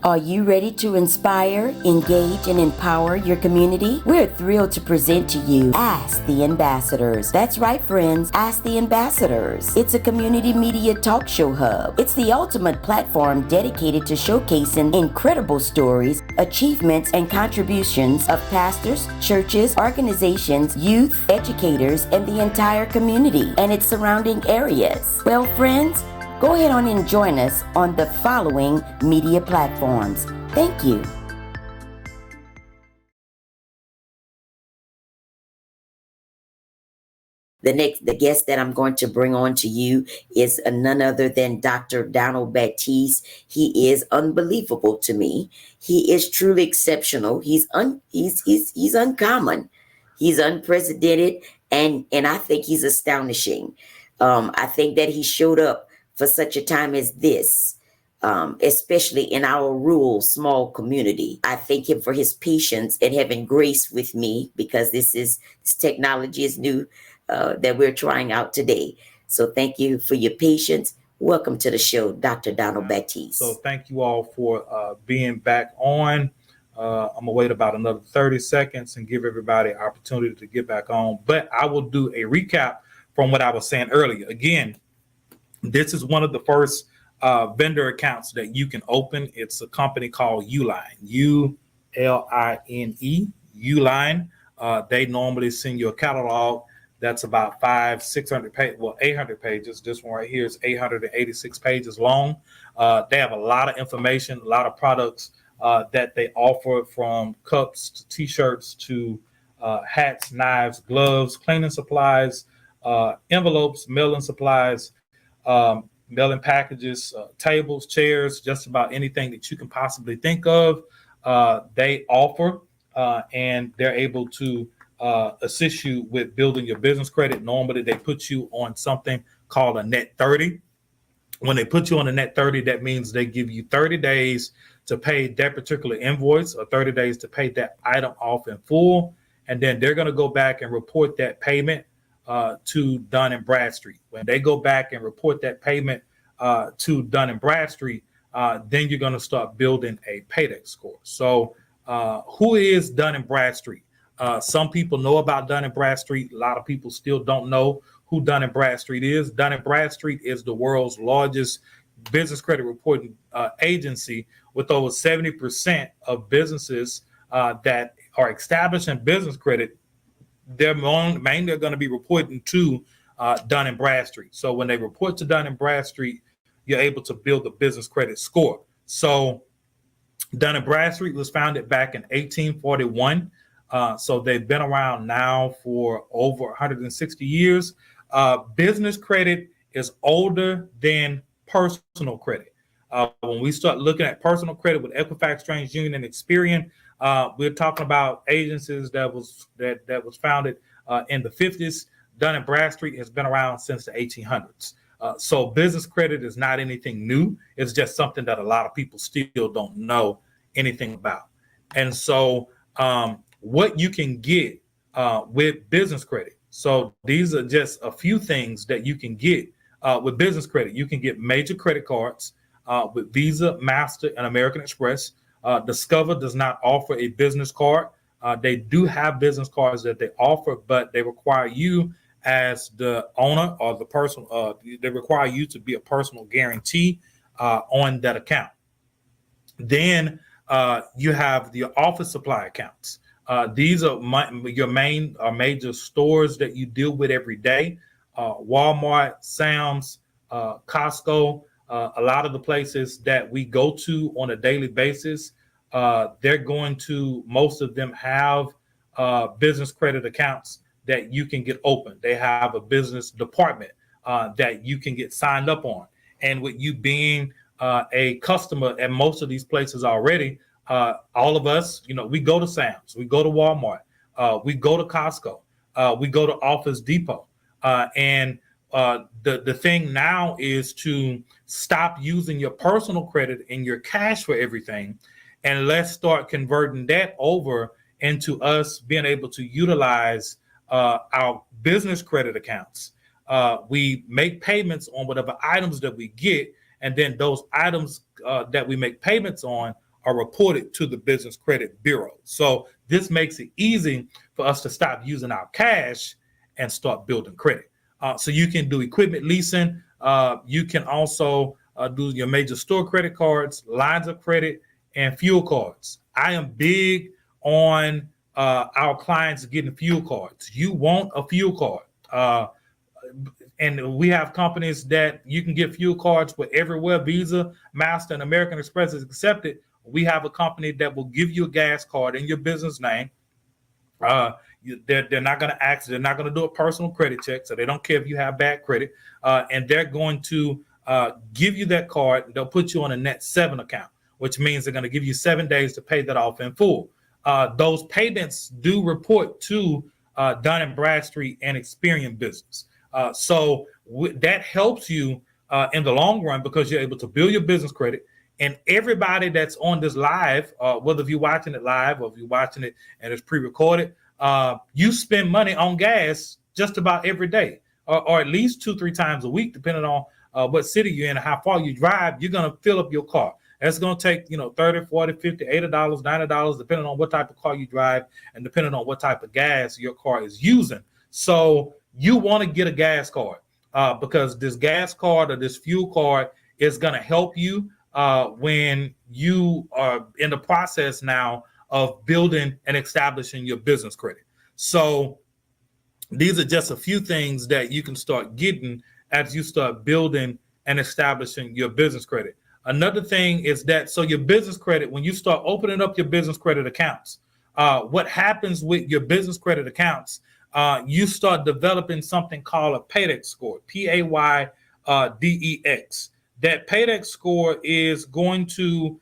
Are you ready to inspire, engage, and empower your community? We're thrilled to present to you Ask the Ambassadors. That's right, friends. Ask the Ambassadors. It's a community media talk show hub. It's the ultimate platform dedicated to showcasing incredible stories, achievements, and contributions of pastors, churches, organizations, youth, educators, and the entire community and its surrounding areas. Well, friends, go ahead on and join us on the following media platforms. Thank you. The guest that I'm going to bring on to you is none other than Dr. Donald Batiste. He is unbelievable to me. He is truly exceptional. He's uncommon. He's unprecedented, and I think he's astonishing. I think that he showed up for such a time as this, especially in our rural small community. I thank him for his patience and having grace with me, because this technology is new that we're trying out today. So thank you for your patience. Welcome to the show, Dr. Donald Batiste. So thank you all for being back on. I'm gonna wait about another 30 seconds and give everybody an opportunity to get back on. But I will do a recap from what I was saying earlier. Again, this is one of the first vendor accounts that you can open. It's a company called Uline, U-L-I-N-E, Uline. They normally send you a catalog that's about 600 pages, 800 pages. This one right here is 886 pages long. They have a lot of information, a lot of products that they offer, from cups to t-shirts to hats, knives, gloves, cleaning supplies, envelopes, mailing supplies, mailing packages, tables, chairs, just about anything that you can possibly think of. They offer, and they're able to assist you with building your business credit. Normally, they put you on something called a net 30. When they put you on a net 30, that means they give you 30 days to pay that particular invoice, or 30 days to pay that item off in full. And then they're going to go back and report that payment to Dun & Bradstreet. When they go back and report that payment to Dun & Bradstreet, then you're going to start building a paydex score. So who is Dun & Bradstreet? Some people know about Dun & Bradstreet. A lot of people still don't know who Dun & Bradstreet is. Dun & Bradstreet is the world's largest business credit reporting agency, with over 70% of businesses that are established in business credit. They're mainly going to be reporting to Dun & Bradstreet. So when they report to Dun & Bradstreet, you're able to build a business credit score. So Dun & Bradstreet was founded back in 1841. So they've been around now for over 160 years. Business credit is older than personal credit. When we start looking at personal credit with Equifax, TransUnion, and Experian, we're talking about agencies that was founded in the 50s. Dun & Bradstreet has been around since the 1800s. So business credit is not anything new. It's just something that a lot of people still don't know anything about. And so what you can get with business credit. So these are just a few things that you can get with business credit. You can get major credit cards with Visa, Master, and American Express. Discover does not offer a business card. They do have business cards that they offer, but they require you as the owner or the person. They require you to be a personal guarantee on that account. Then you have the office supply accounts. These are your main or major stores that you deal with every day. Walmart, Sam's, Costco, a lot of the places that we go to on a daily basis, most of them have business credit accounts that you can get open. They have a business department that you can get signed up on. And with you being a customer at most of these places already, all of us, we go to Sam's, we go to Walmart, we go to Costco, we go to Office Depot. And the thing now is to stop using your personal credit and your cash for everything, and let's start converting that over into us being able to utilize our business credit accounts. We make payments on whatever items that we get, and then those items that we make payments on are reported to the Business Credit Bureau. So this makes it easy for us to stop using our cash and start building credit. So you can do equipment leasing. You can also do your major store credit cards, lines of credit, and fuel cards. I am big on our clients getting fuel cards. You want a fuel card. And we have companies that you can get fuel cards with everywhere. Visa, Master, and American Express is accepted. We have a company that will give you a gas card in your business name. They're not going to ask. They're not going to do a personal credit check, so they don't care if you have bad credit. And they're going to give you that card. They'll put you on a Net 7 account, which means they're going to give you 7 days to pay that off in full. Those payments do report to Dun & Bradstreet and Experian Business. So that helps you in the long run because you're able to build your business credit. And everybody that's on this live, whether if you're watching it live or if you're watching it and it's pre-recorded, you spend money on gas just about every day, or at least 2-3 times a week, depending on what city you're in and how far you drive. You're going to fill up your car. That's going to take, $30, $40, $50, $80, $90, depending on what type of car you drive and depending on what type of gas your car is using. So you want to get a gas card because this gas card or this fuel card is going to help you when you are in the process now of building and establishing your business credit. So these are just a few things that you can start getting as you start building and establishing your business credit. Another thing is that, so your business credit, when you start opening up your business credit accounts, what happens with your business credit accounts, you start developing something called a Paydex score, Paydex. That Paydex score is going to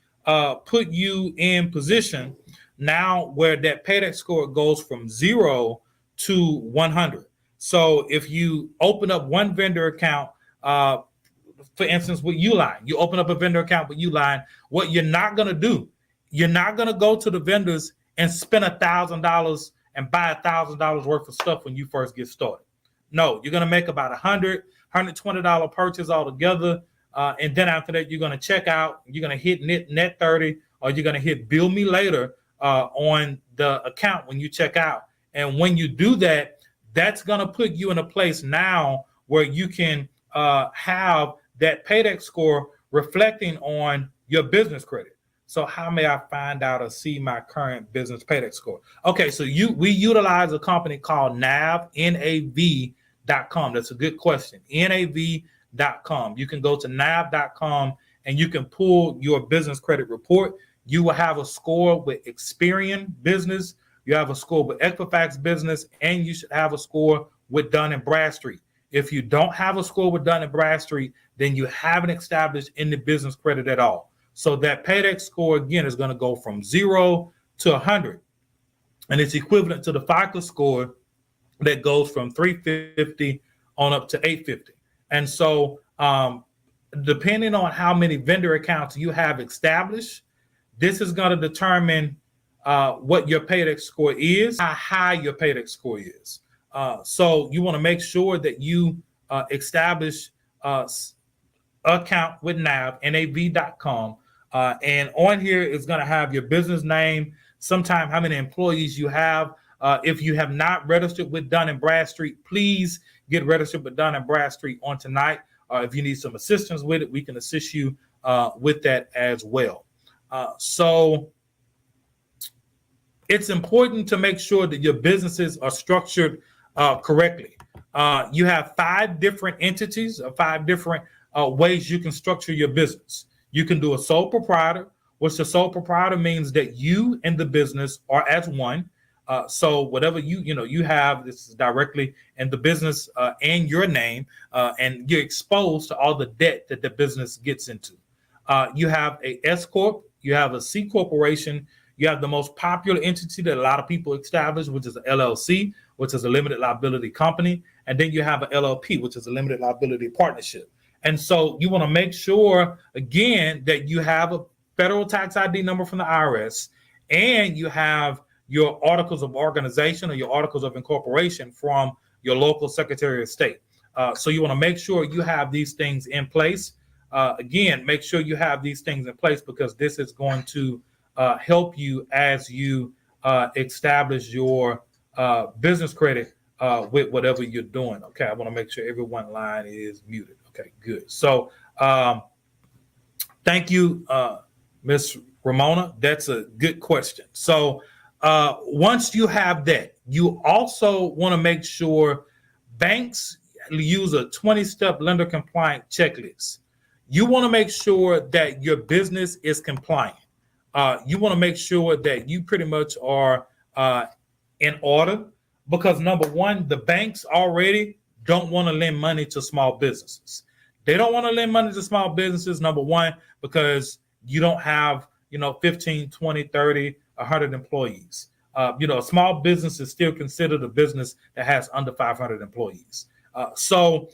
put you in position now where that Paydex score goes from 0 to 100. So if you open up one vendor account, for instance, with Uline, you open up a vendor account with Uline, what you're not going to do, you're not going to go to the vendors and spend $1,000 and buy $1,000 worth of stuff when you first get started. No, you're going to make about $120 purchase altogether. And then after that, you're going to check out, you're going to hit net 30, or you're going to hit bill me later on the account when you check out. And when you do that, that's going to put you in a place now where you can have that Paydex score reflecting on your business credit. So how may I find out or see my current business Paydex score? Okay, so we utilize a company called nav.com. That's a good question. nav.com. You can go to nav.com and you can pull your business credit report. You will have a score with Experian Business. You have a score with Equifax Business, and you should have a score with Dun & Bradstreet. If you don't have a score with Dun & Bradstreet, then you haven't established any business credit at all. So that Paydex score, again, is going to go from 0 to 100. And it's equivalent to the FICO score that goes from 350 on up to 850. And so depending on how many vendor accounts you have established, this is going to determine what your Paydex score is, how high your Paydex score is. So you want to make sure that you establish account with nav.com. And on here is going to have your business name, sometime how many employees you have. If you have not registered with Dun & Bradstreet, please get registered with Dun & Bradstreet on tonight. If you need some assistance with it, we can assist you with that as well. So it's important to make sure that your businesses are structured correctly. You have 5 different entities, or 5 different ways you can structure your business. You can do a sole proprietor, which the sole proprietor means that you and the business are as one. So whatever you have, this is directly in the business and your name, and you're exposed to all the debt that the business gets into. You have a S Corp, you have a C Corporation, you have the most popular entity that a lot of people establish, which is an LLC, which is a limited liability company. And then you have an LLP, which is a limited liability partnership. And so you want to make sure, again, that you have a federal tax ID number from the IRS, and you have your articles of organization or your articles of incorporation from your local Secretary of State. So you want to make sure you have these things in place. Again, make sure you have these things in place because this is going to help you as you establish your business credit with whatever you're doing. Okay, I want to make sure everyone line is muted. Okay, good. So thank you, Ms. Ramona. That's a good question. So once you have that, you also want to make sure banks use a 20-step lender compliant checklist. You want to make sure that your business is compliant. You want to make sure that you pretty much are in order, because number one, the banks already don't want to lend money to small businesses. They don't want to lend money to small businesses, number one, because you don't have, 15, 20, 30, 100 employees. A small business is still considered a business that has under 500 employees. So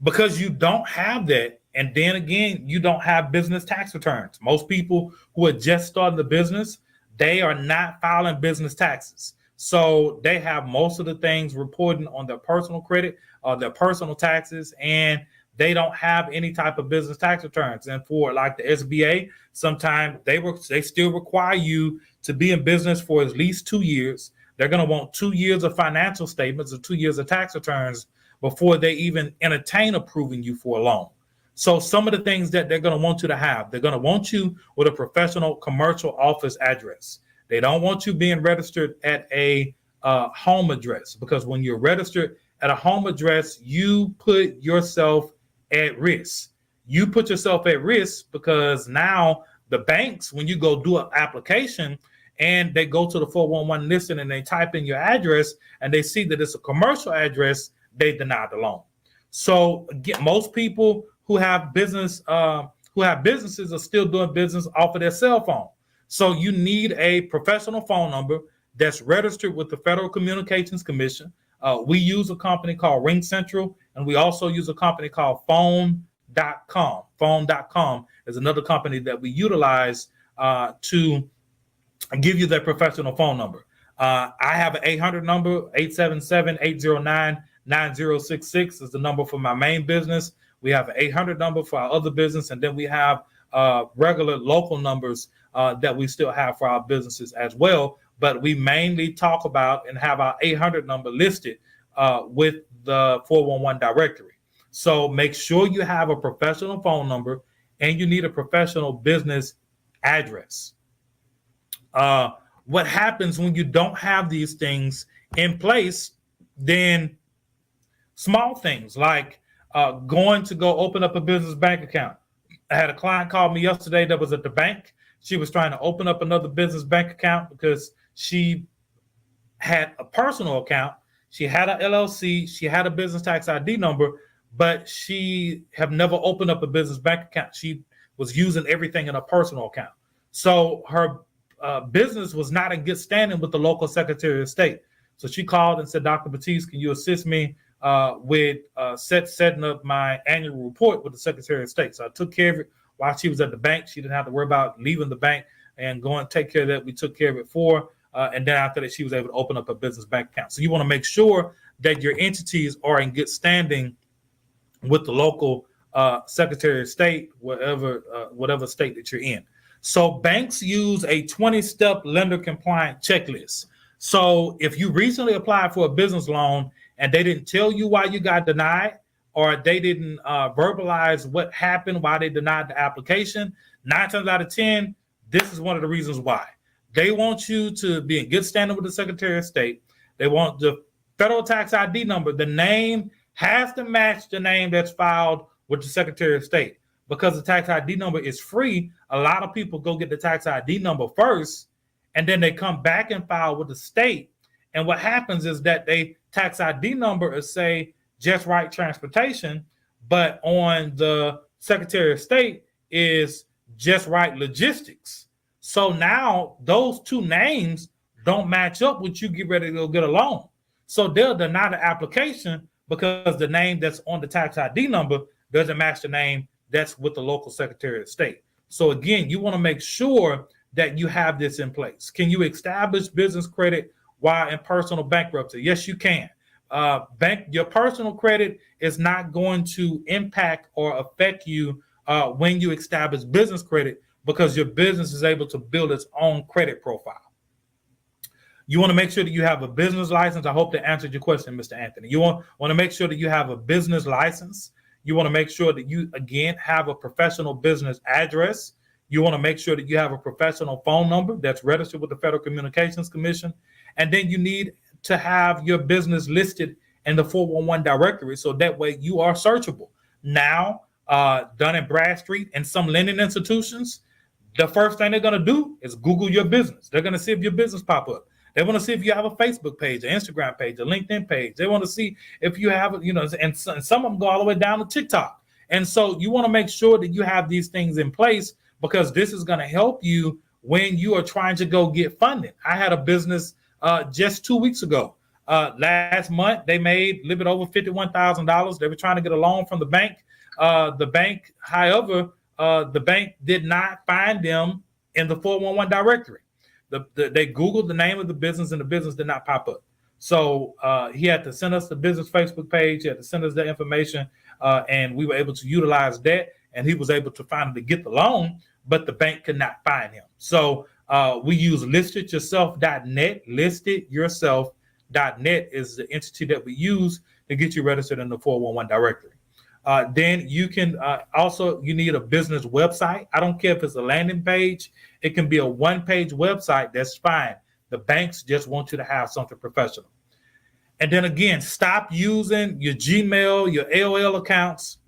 because you don't have that, and then again, you don't have business tax returns. Most people who are just starting the business, they are not filing business taxes. So they have most of the things reporting on their personal credit or their personal taxes, and they don't have any type of business tax returns. And for like the SBA, sometimes they still require you to be in business for at least 2 years. They're going to want 2 years of financial statements or 2 years of tax returns before they even entertain approving you for a loan. So some of the things that they're going to want you to have, they're going to want you with a professional commercial office address. They don't want you being registered at a home address, because when you're registered at a home address, you put yourself at risk. You put yourself at risk because now the banks, when you go do an application and they go to the 411 listing and they type in your address and they see that it's a commercial address, they deny the loan. So again, most people who have businesses are still doing business off of their cell phone. So you need a professional phone number that's registered with the Federal Communications Commission. We use a company called Ring Central, and we also use a company called Phone.com. Phone.com is another company that we utilize to give you that professional phone number. I have an 800 number, 877-809-9066 is the number for my main business. We have an 800 number for our other business, and then we have regular local numbers that we still have for our businesses as well. But we mainly talk about and have our 800 number listed with the 411 directory. So make sure you have a professional phone number and you need a professional business address. What happens when you don't have these things in place, then small things like going to go open up a business bank account. I had a client call me yesterday that was at the bank. She was trying to open up another business bank account because she had a personal account. She had an LLC. She had a business tax ID number, but she have never opened up a business bank account. She was using everything in a personal account. So her business was not in good standing with the local Secretary of State. So she called and said, Dr. Batiste, can you assist me with setting up my annual report with the Secretary of State? So I took care of it while she was at the bank. She didn't have to worry about leaving the bank and going to take care of that. We took care of it for her. And then after that, she was able to open up a business bank account. So you want to make sure that your entities are in good standing with the local Secretary of State, whatever state that you're in. So banks use a 20-step lender compliant checklist. So if you recently applied for a business loan and they didn't tell you why you got denied, or they didn't verbalize what happened, why they denied the application, 9 times out of 10, this is one of the reasons why. They want you to be in good standing with the Secretary of State. They want the federal tax ID number. The name has to match the name that's filed with the Secretary of State. Because the tax ID number is free, a lot of people go get the tax ID number first, and then they come back and file with the state. And what happens is that they tax ID number is, say, Just Right Transportation, but on the Secretary of State is Just Right Logistics. So now those two names don't match up when you get ready to go get a loan. So they'll deny the application because the name that's on the tax ID number doesn't match the name that's with the local Secretary of State. So again, you want to make sure that you have this in place. Can you establish business credit while in personal bankruptcy? Yes, you can. Your personal credit is not going to impact or affect you when you establish business credit, because your business is able to build its own credit profile. You want to make sure that you have a business license. I hope that answered your question, Mr. Anthony. You want to make sure that you have a business license. You want to make sure that you, again, have a professional business address. You want to make sure that you have a professional phone number that's registered with the Federal Communications Commission. And then you need to have your business listed in the 411 directory, so that way you are searchable. Now, Dun & Bradstreet and some lending institutions, the first thing they're going to do is Google your business. They're going to see if your business pop up. They want to see if you have a Facebook page, an Instagram page, a LinkedIn page. They want to see if you have, and some of them go all the way down to TikTok. And so you want to make sure that you have these things in place, because this is going to help you when you are trying to go get funding. I had a business just 2 weeks ago. Last month, they made a little bit over $51,000. They were trying to get a loan from the bank. However, the bank did not find them in the 411 directory. They Googled the name of the business, and the business did not pop up. So he had to send us the business Facebook page. He had to send us that information, and we were able to utilize that. And he was able to finally get the loan, but the bank could not find him. So we use listedyourself.net. Listedyourself.net is the entity that we use to get you registered in the 411 directory. Then you can you need a business website. I don't care if it's a landing page. It can be a one-page website. That's fine. The banks just want you to have something professional. And then again, stop using your Gmail, your AOL accounts,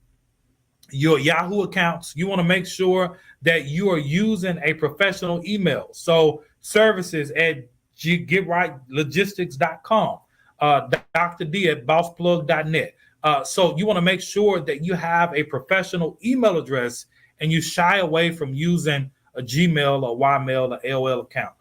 your Yahoo accounts. You want to make sure that you are using a professional email. So services at getrightlogistics.com, Dr. D at bossplug.net. So you want to make sure that you have a professional email address, and you shy away from using a Gmail or Ymail or AOL account.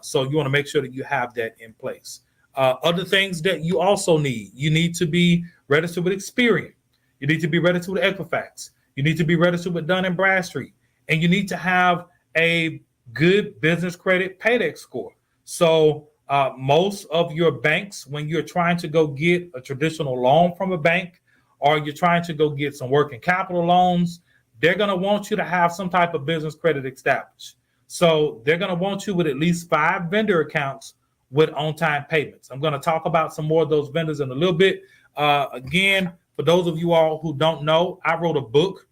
So you want to make sure that you have that in place. Other things that you also need, you need to be registered with Experian. You need to be registered with Equifax. You need to be registered with Dun & Bradstreet. And you need to have a good business credit paydex score. So most of your banks, when you're trying to go get a traditional loan from a bank, or you're trying to go get some working capital loans, they're going to want you to have some type of business credit established. So they're going to want you with at least 5 vendor accounts with on-time payments. I'm going to talk about some more of those vendors in a little bit. Again, for those of you all who don't know, I wrote a book.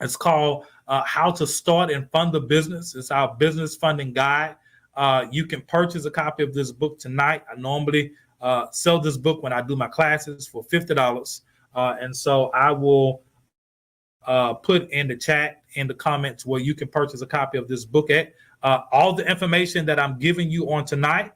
It's called How to Start and Fund the Business. It's our business funding guide. You can purchase a copy of this book tonight. I normally sell this book when I do my classes for $50. And so I will put in the chat, in the comments, where you can purchase a copy of this book at. All the information that I'm giving you on tonight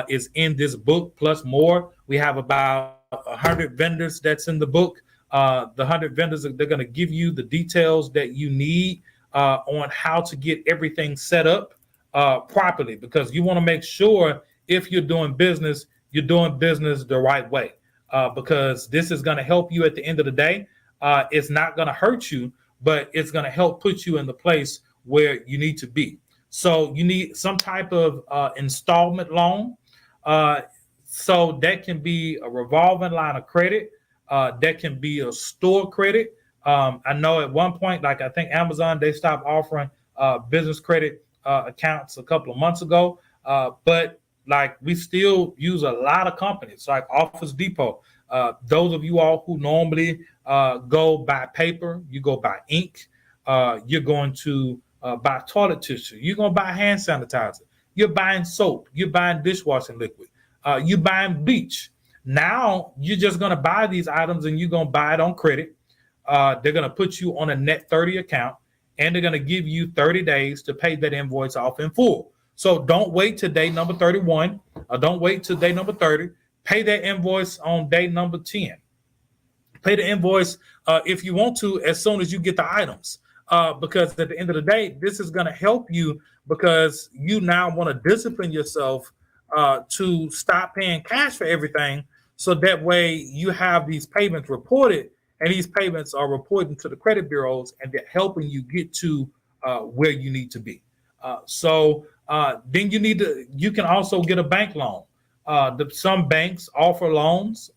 is in this book, plus more. We have about 100 vendors that's in the book. The 100 vendors, they're going to give you the details that you need on how to get everything set up properly, because you want to make sure if you're doing business the right way, because this is going to help you at the end of the day. It's not going to hurt you, but it's going to help put you in the place where you need to be. So you need some type of installment loan. So that can be a revolving line of credit. That can be a store credit. I know at one point, like I think Amazon, they stopped offering business credit accounts a couple of months ago. But like we still use a lot of companies like Office Depot. Those of you all who normally go buy paper, you go buy ink, you're going to buy toilet tissue, you're going to buy hand sanitizer, you're buying soap, you're buying dishwashing liquid, you're buying bleach. Now you're just going to buy these items and you're going to buy it on credit. They're going to put you on a net 30 account, and they're going to give you 30 days to pay that invoice off in full. So don't wait till day number 31, or don't wait till day number 30. Pay that invoice on day number 10. Pay the invoice if you want to as soon as you get the items, because at the end of the day, this is going to help you, because you now want to discipline yourself to stop paying cash for everything, so that way you have these payments reported, and these payments are reporting to the credit bureaus, and they're helping you get to where you need to be. So then you can also get a bank loan. Some banks offer loans.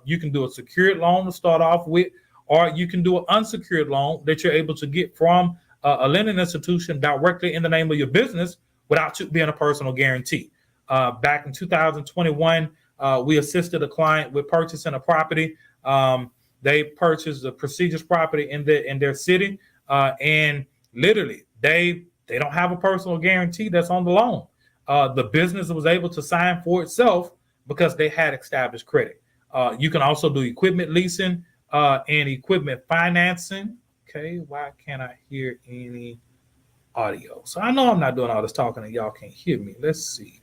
You can do a secured loan to start off with, or you can do an unsecured loan that you're able to get from a lending institution directly in the name of your business without you being a personal guarantee. Back in 2021, we assisted a client with purchasing a property. They purchased a prestigious property in their city, and literally they don't have a personal guarantee that's on the loan. The business was able to sign for itself because they had established credit. You can also do equipment leasing and equipment financing. Okay, why can't I hear any audio? So I know I'm not doing all this talking and y'all can't hear me. Let's see.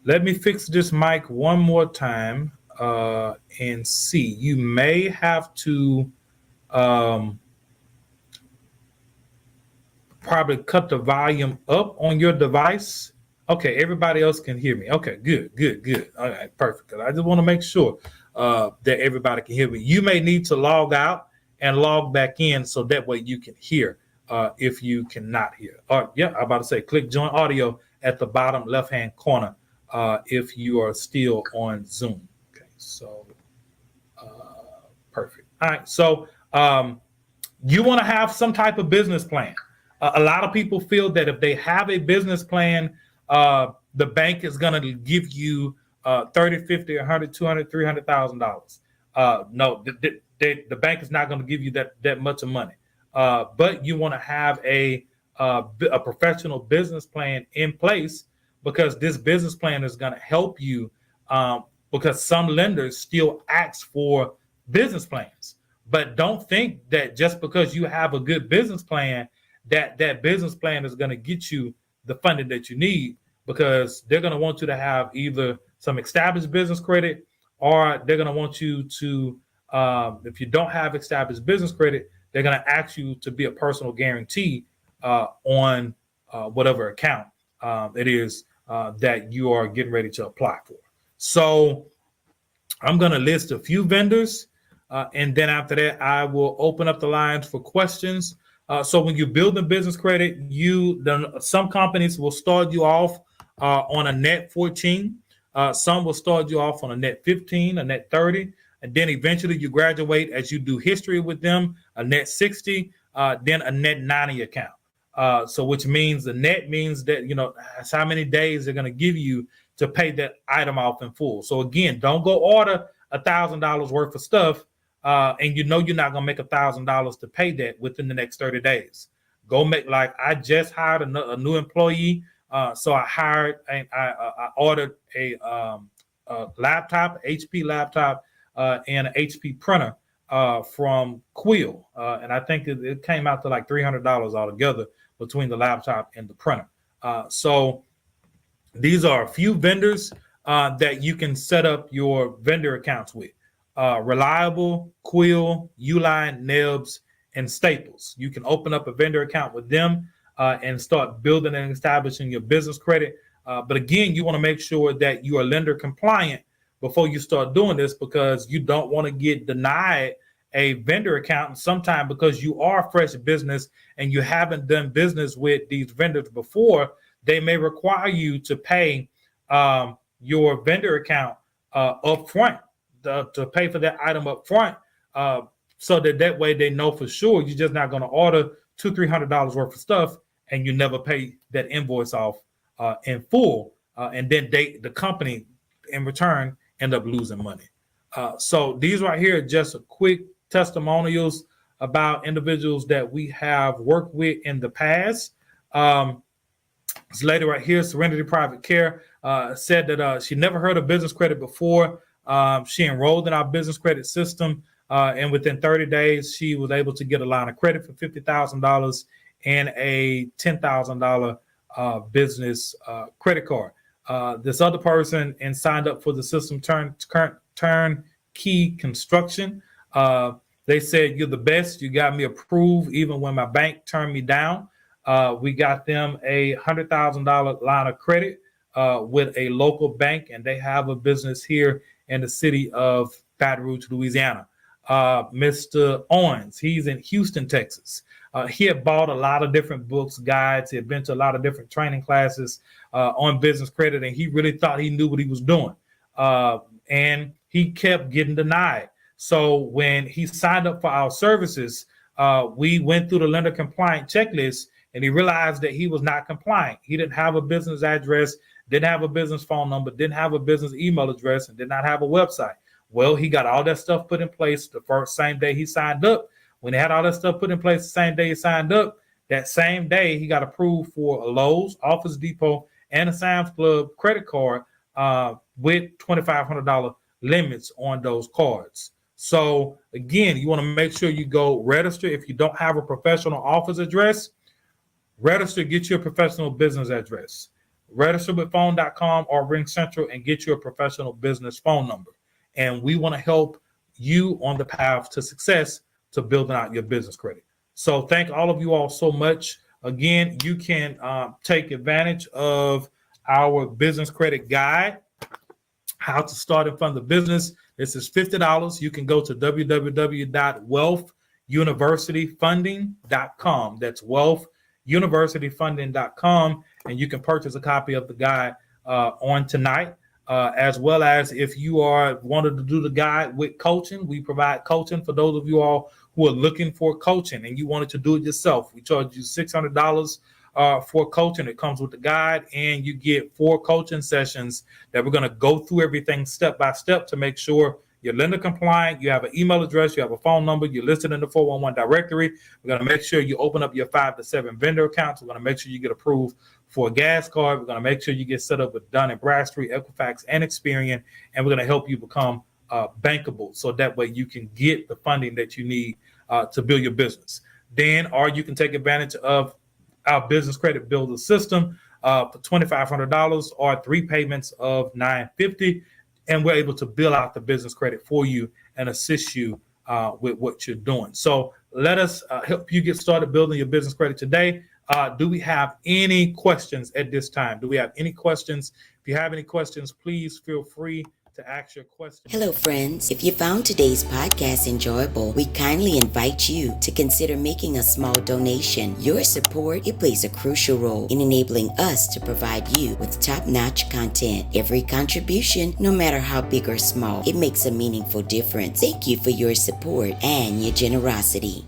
Let me fix this mic one more time and see. You may have to probably cut the volume up on your device. Okay, everybody else can hear me. Okay, good. All right, perfect. I just want to make sure that everybody can hear me. You may need to log out and log back in so that way you can hear if you cannot hear. Yeah, I'm about to say click join audio at the bottom left-hand corner if you are still on Zoom. Okay, so perfect. All right, so you want to have some type of business plan. A lot of people feel that if they have a business plan, the bank is going to give you 30, 50, 100, 200, $300,000. No, the bank is not going to give you that much of money. But you want to have a professional business plan in place because this business plan is going to help you because some lenders still ask for business plans. But don't think that just because you have a good business plan, that business plan is going to get you the funding that you need, because they're going to want you to have either some established business credit, or they're going to want you to, if you don't have established business credit, they're going to ask you to be a personal guarantee on whatever account it is that you are getting ready to apply for. So I'm going to list a few vendors. And then after that, I will open up the lines for questions. So when you build a business credit, some companies will start you off on a net 14. Some will start you off on a net 15, a net 30. And then eventually you graduate as you do history with them, a net 60, then a net 90 account. So which means the net means that, that's how many days they're going to give you to pay that item off in full. So again, don't go order $1,000 worth of stuff. And you're not gonna make $1,000 to pay that within the next 30 days. Go make, like I just hired a new employee, so I ordered a laptop, HP laptop, and an HP printer from Quill, and I think it came out to like $300 altogether between the laptop and the printer. So these are a few vendors that you can set up your vendor accounts with. Reliable, Quill, Uline, Nebs, and Staples. You can open up a vendor account with them and start building and establishing your business credit. But again, you want to make sure that you are lender compliant before you start doing this, because you don't want to get denied a vendor account sometime because you are a fresh business and you haven't done business with these vendors before. They may require you to pay your vendor account up front. To pay for that item up front, so that way they know for sure you're just not going to order $200-300 worth of stuff and you never pay that invoice off in full, and then the company in return end up losing money. So these right here are just a quick testimonials about individuals that we have worked with in the past. This lady right here, Serenity Private Care, said that she never heard of business credit before. She enrolled in our business credit system, and within 30 days, she was able to get a line of credit for $50,000 and a $10,000 business credit card. This other person and signed up for the system turnkey construction. They said, "You're the best. You got me approved even when my bank turned me down." We got them a $100,000 line of credit with a local bank, and they have a business here in the city of Baton Rouge, Louisiana. Mr. Owens, he's in Houston, Texas. He had bought a lot of different books, guides. He had been to a lot of different training classes on business credit, and he really thought he knew what he was doing. And he kept getting denied. So when he signed up for our services, we went through the lender compliant checklist, and he realized that he was not compliant. He didn't have a business address, didn't have a business phone number, didn't have a business email address, and did not have a website. Well, he got all that stuff put in place the same day he signed up. When he had all that stuff put in place the same day he signed up, that same day he got approved for a Lowe's, Office Depot, and a Sam's Club credit card with $2,500 limits on those cards. So again, you want to make sure you go register. If you don't have a professional office address, register, get your professional business address. Register with phone.com or Ring Central and get your professional business phone number. And we want to help you on the path to success to building out your business credit. So thank all of you all so much. Again, you can take advantage of our business credit guide, how to start and fund the business. This is $50. You can go to www.wealthuniversityfunding.com. That's wealthuniversityfunding.com, and you can purchase a copy of the guide on tonight. As well as if you are wanted to do the guide with coaching, we provide coaching for those of you all who are looking for coaching and you wanted to do it yourself. We charge you $600 for coaching. It comes with the guide, and you get 4 coaching sessions that we're going to go through everything step by step to make sure you're lender compliant, you have an email address, you have a phone number, you're listed in the 411 directory. We're going to make sure you open up your 5 to 7 vendor accounts. We're going to make sure you get approved for a gas card. We're going to make sure you get set up with Dun & Bradstreet, Equifax, and Experian, and we're going to help you become bankable, so that way you can get the funding that you need to build your business. Then, or you can take advantage of our business credit builder system for $2,500 or 3 payments of $950, and we're able to build out the business credit for you and assist you with what you're doing. So let us help you get started building your business credit today. Do we have any questions at this time? Do we have any questions? If you have any questions, please feel free to ask your question. Hello, friends. If you found today's podcast enjoyable, we kindly invite you to consider making a small donation. Your support, it plays a crucial role in enabling us to provide you with top-notch content. Every contribution, no matter how big or small, it makes a meaningful difference. Thank you for your support and your generosity.